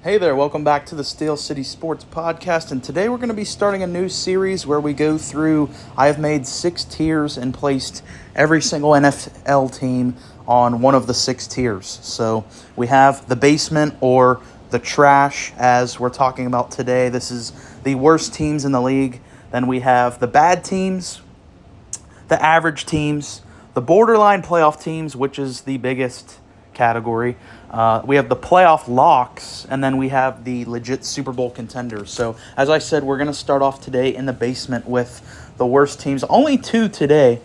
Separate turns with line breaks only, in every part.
Hey there, welcome back to the Steel City Sports Podcast. And today we're going to be starting a new series where we go through. I have made 6 tiers and placed every single NFL team on one of the 6 tiers. So we have the basement or the trash, as we're talking about today. This is the worst teams in the league. Then we have the bad teams, the average teams, the borderline playoff teams, which is the biggest category. We have the playoff locks, and then we have the legit Super Bowl contenders. So, as I said, we're going to start off today in the basement with the worst teams. Only 2 today,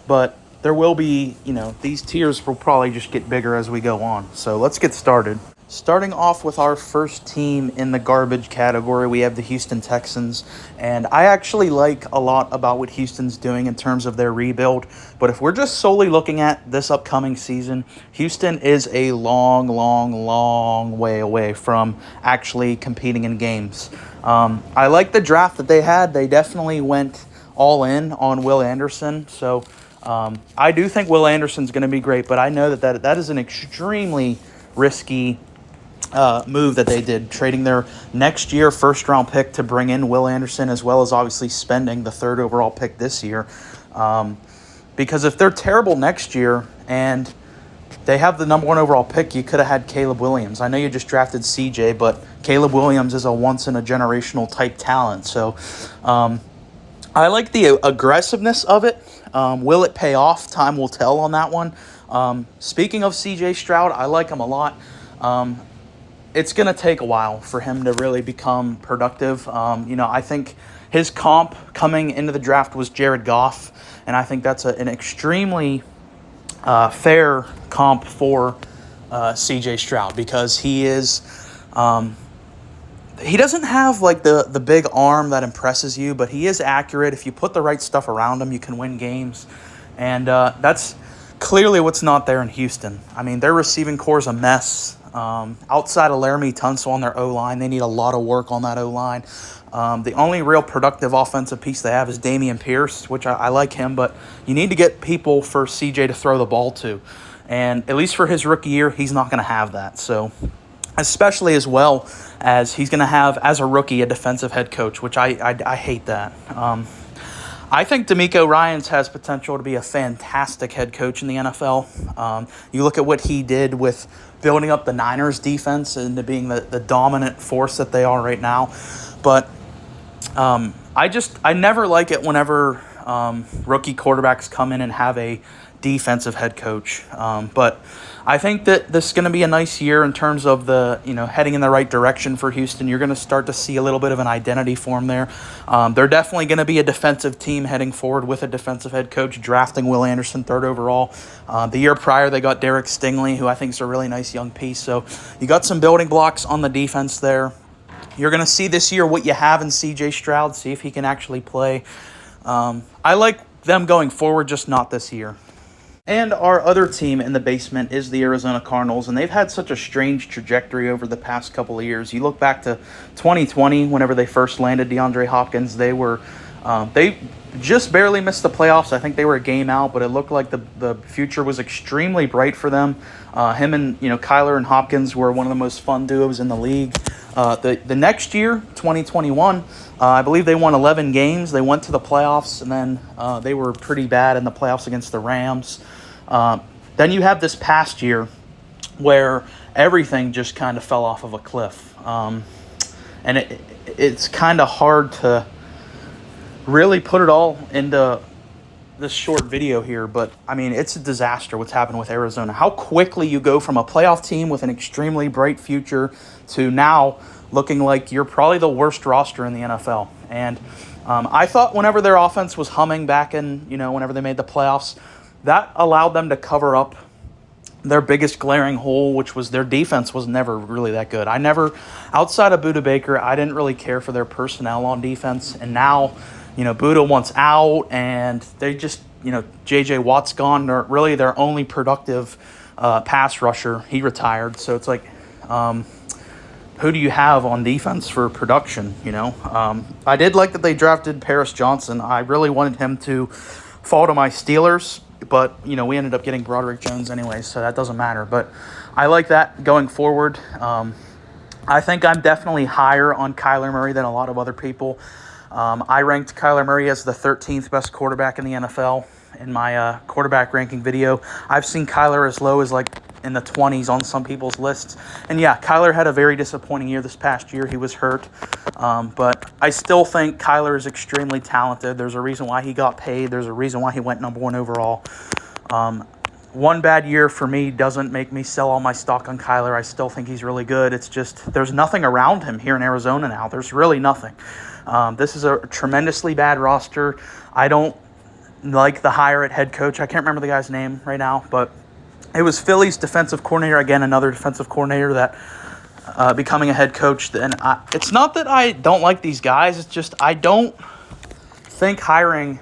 but there will be, these tiers will probably just get bigger as we go on. So, let's get started. Starting off with our first team in the garbage category, we have the Houston Texans. And I actually like a lot about what Houston's doing in terms of their rebuild. But if we're just solely looking at this upcoming season, Houston is a long way away from actually competing in games. I like the draft that they had. They definitely went all in on Will Anderson. So I do think Will Anderson's going to be great. But I know that is an extremely risky move that they did, trading their next year first-round pick to bring in Will Anderson, as well as obviously spending the 3rd overall pick this year. Because if they're terrible next year and they have the number 1 overall pick, you could have had Caleb Williams. I know you just drafted CJ, but Caleb Williams is a once-in-a-generational type talent. So I like the aggressiveness of it. Will it pay off? Time will tell on that one. Speaking of CJ Stroud, I like him a lot. It's going to take a while for him to really become productive. I think his comp coming into the draft was Jared Goff, and I think that's an extremely fair comp for CJ Stroud because he is he doesn't have like the big arm that impresses you, but he is accurate. If you put the right stuff around him, you can win games, and that's clearly what's not there in Houston. I mean, their receiving core is a mess. Outside of Laramie Tunsil on their O-line, they need a lot of work on that O-line. The only real productive offensive piece they have is Dameon Pierce, which I like him, but you need to get people for CJ to throw the ball to. And at least for his rookie year, he's not going to have that. So, especially as well as he's going to have, as a rookie, a defensive head coach, which I hate that. I think DeMeco Ryans has potential to be a fantastic head coach in the NFL. You look at what he did with building up the Niners defense into being the dominant force that they are right now. But I never like it whenever rookie quarterbacks come in and have a defensive head coach. But I think that this is going to be a nice year in terms of the, heading in the right direction for Houston. You're going to start to see a little bit of an identity form there. They're definitely going to be a defensive team heading forward with a defensive head coach, drafting Will Anderson 3rd overall. The year prior, they got Derek Stingley, who I think is a really nice young piece. So you got some building blocks on the defense there. You're going to see this year what you have in C.J. Stroud, see if he can actually play. I like them going forward, just not this year. And our other team in the basement is the Arizona Cardinals, and they've had such a strange trajectory over the past couple of years. You look back to 2020, whenever they first landed DeAndre Hopkins, they just barely missed the playoffs. I think they were a game out, but it looked like the future was extremely bright for them. Him and Kyler and Hopkins were one of the most fun duos in the league. The next year, 2021, I believe they won 11 games. They went to the playoffs, and then they were pretty bad in the playoffs against the Rams. Then you have this past year where everything just kind of fell off of a cliff. And it's kind of hard to really put it all into this short video here, but I mean, it's a disaster what's happened with Arizona. How quickly you go from a playoff team with an extremely bright future to now looking like you're probably the worst roster in the NFL. And I thought whenever their offense was humming back in, whenever they made the playoffs, that allowed them to cover up their biggest glaring hole, which was their defense was never really that good. Outside of Budda Baker, I didn't really care for their personnel on defense. And now, Budda wants out, and they just, J.J. Watt's gone. They're really their only productive pass rusher. He retired. So it's like, who do you have on defense for production, I did like that they drafted Paris Johnson. I really wanted him to fall to my Steelers, but, we ended up getting Broderick Jones anyway, so that doesn't matter. But I like that going forward. I think I'm definitely higher on Kyler Murray than a lot of other people. I ranked Kyler Murray as the 13th best quarterback in the NFL in my quarterback ranking video. I've seen Kyler as low as like in the 20s on some people's lists. And yeah, Kyler had a very disappointing year this past year. He was hurt. But I still think Kyler is extremely talented. There's a reason why he got paid. There's a reason why he went number 1 overall. One bad year for me doesn't make me sell all my stock on Kyler. I still think he's really good. It's just there's nothing around him here in Arizona now. There's really nothing. This is a tremendously bad roster. I don't like the hire at head coach. I can't remember the guy's name right now, but it was Philly's defensive coordinator. Again, another defensive coordinator that becoming a head coach. And it's not that I don't like these guys. It's just I don't think hiring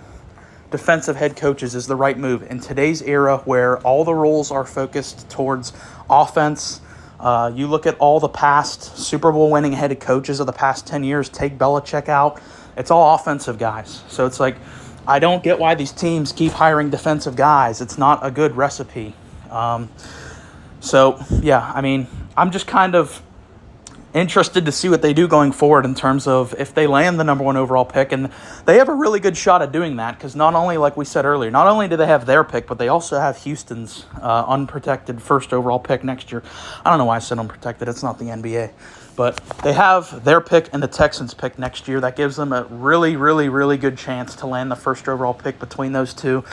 defensive head coaches is the right move in today's era where all the roles are focused towards offense. You look at all the past Super Bowl winning head coaches of the past 10 years, take Belichick out, it's all offensive guys. So it's like, I don't get why these teams keep hiring defensive guys. It's not a good recipe. So, yeah, I mean, I'm just kind of interested to see what they do going forward in terms of if they land the number 1 overall pick. And they have a really good shot at doing that because not only, like we said earlier, not only do they have their pick, but they also have Houston's unprotected first overall pick next year. I don't know why I said unprotected. It's not the NBA. But they have their pick and the Texans' pick next year. That gives them a really, really, really good chance to land the first overall pick between those two,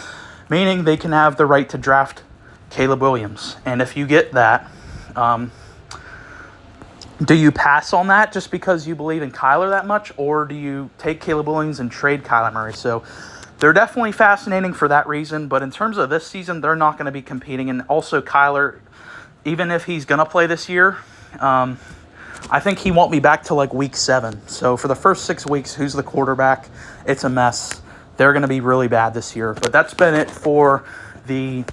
meaning they can have the right to draft Caleb Williams. And if you get that, do you pass on that just because you believe in Kyler that much, or do you take Caleb Williams and trade Kyler Murray? So they're definitely fascinating for that reason, but in terms of this season, they're not going to be competing. And also Kyler, even if he's going to play this year, I think he won't be back till like week 7. So for the first 6 weeks, who's the quarterback? It's a mess. They're going to be really bad this year. But that's been it for the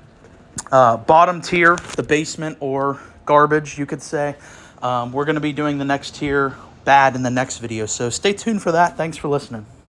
bottom tier, the basement or garbage, you could say. We're going to be doing the next tier, bad, in the next video. So stay tuned for that. Thanks for listening.